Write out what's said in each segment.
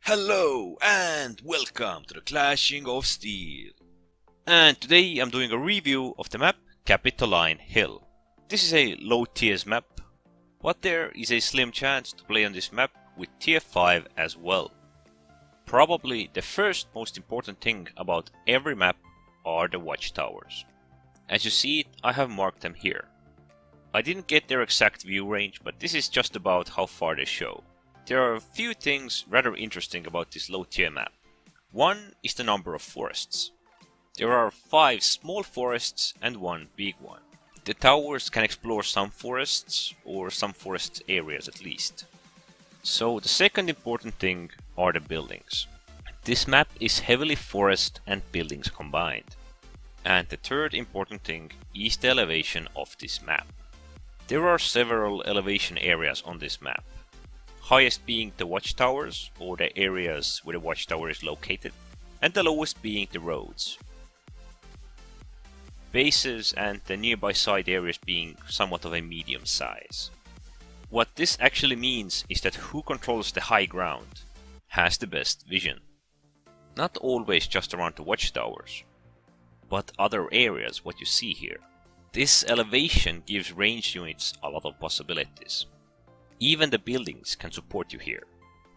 Hello and welcome to the Clashing of Steel. And today I'm doing a review of the map Capitoline Hill. This is a low TS map, but there is a slim chance to play on this map with TF5 as well. Probably the first most important thing about every map are the watchtowers. As you see, I have marked them here. I didn't get their exact view range, but this is just about how far they show. There are a few things rather interesting about this low tier map. One is the number of forests. There are 5 small forests and 1 big one. The towers can explore some forests, or some forest areas at least. So the second important thing are the buildings. This map is heavily forest and buildings combined. And the third important thing is the elevation of this map. There are several elevation areas on this map. Highest being the watchtowers, or the areas where the watchtower is located, and the lowest being the roads. Bases and the nearby side areas being somewhat of a medium size. What this actually means is that who controls the high ground has the best vision. Not always just around the watchtowers, but other areas what you see here. This elevation gives ranged units a lot of possibilities. Even the buildings can support you here.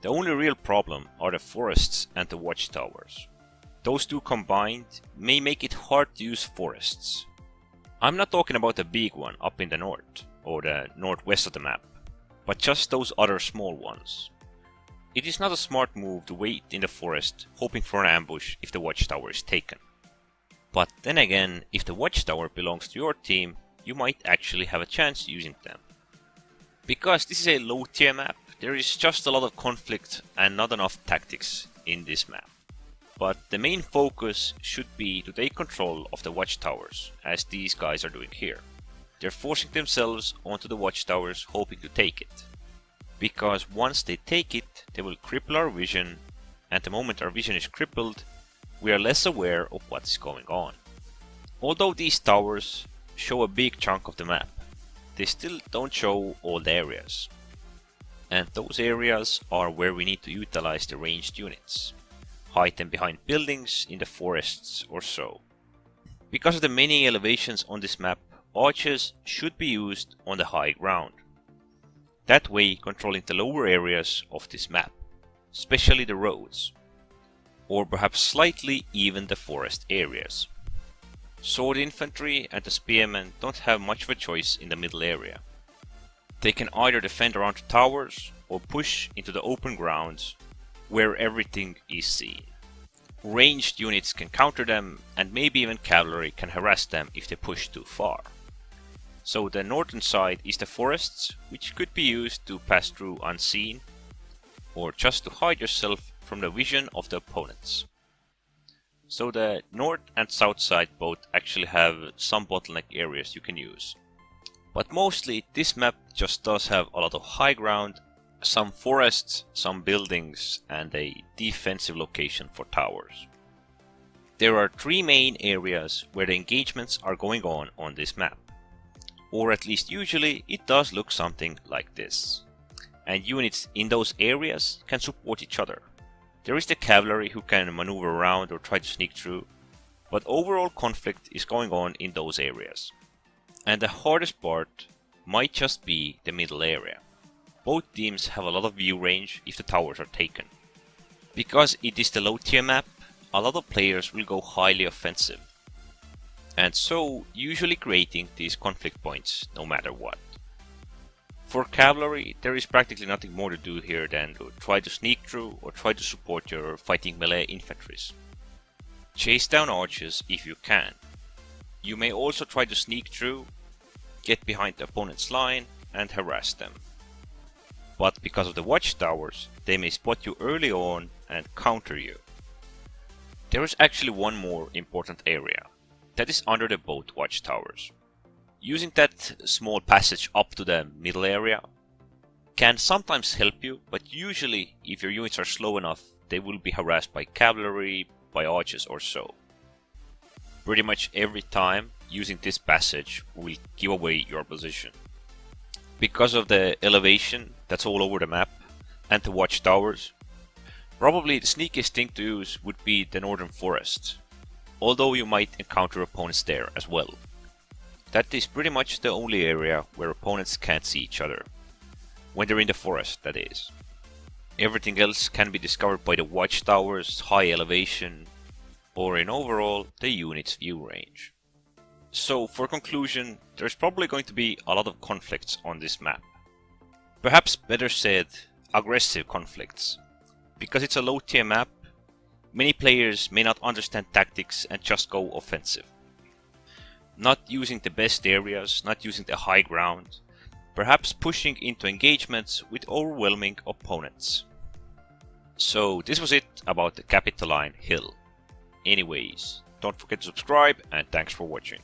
The only real problem are the forests and the watchtowers. Those two combined may make it hard to use forests. I'm not talking about the big one up in the north, or the northwest of the map, but just those other small ones. It is not a smart move to wait in the forest hoping for an ambush if the watchtower is taken. But then again, if the watchtower belongs to your team, you might actually have a chance using them. Because this is a low tier map, there is just a lot of conflict and not enough tactics in this map. But the main focus should be to take control of the watchtowers, as these guys are doing here. They're forcing themselves onto the watchtowers hoping to take it. Because once they take it, they will cripple our vision, and the moment our vision is crippled, we are less aware of what is going on. Although these towers show a big chunk of the map, they still don't show all the areas. And those areas are where we need to utilize the ranged units. Hide them behind buildings, in the forests or so. Because of the many elevations on this map, archers should be used on the high ground. That way controlling the lower areas of this map, especially the roads. Or perhaps slightly even the forest areas. Sword infantry and the spearmen don't have much of a choice in the middle area. They can either defend around the towers or push into the open grounds where everything is seen. Ranged units can counter them, and maybe even cavalry can harass them if they push too far. So the northern side is the forests, which could be used to pass through unseen, or just to hide yourself from the vision of the opponents. So the north and south side both actually have some bottleneck areas you can use. But mostly this map just does have a lot of high ground, some forests, some buildings, and a defensive location for towers. There are 3 main areas where the engagements are going on this map. Or at least usually it does look something like this. And units in those areas can support each other. There is the cavalry who can maneuver around or try to sneak through, but overall conflict is going on in those areas. And the hardest part might just be the middle area. Both teams have a lot of view range if the towers are taken. Because it is the low tier map, a lot of players will go highly offensive. And so usually creating these conflict points no matter what. For cavalry, there is practically nothing more to do here than to try to sneak through or try to support your fighting melee infantries. Chase down archers if you can. You may also try to sneak through, get behind the opponent's line and harass them. But because of the watchtowers, they may spot you early on and counter you. There is actually one more important area. That is under the both watchtowers. Using that small passage up to the middle area can sometimes help you, but usually if your units are slow enough, they will be harassed by cavalry, by archers or so. Pretty much every time using this passage will give away your position. Because of the elevation that's all over the map and the watchtowers, Probably the sneakiest thing to use would be the northern forest, although you might encounter opponents there as well. That is pretty much the only area where opponents can't see each other. When they're in the forest, that is. Everything else can be discovered by the watchtowers, high elevation, or in overall, the unit's view range. So for conclusion, there's probably going to be a lot of conflicts on this map. Perhaps better said, aggressive conflicts. Because it's a low tier map, many players may not understand tactics and just go offensive. Not using the best areas, not using the high ground, perhaps pushing into engagements with overwhelming opponents. So this was it about the Capitoline Hill. Anyways, don't forget to subscribe and thanks for watching.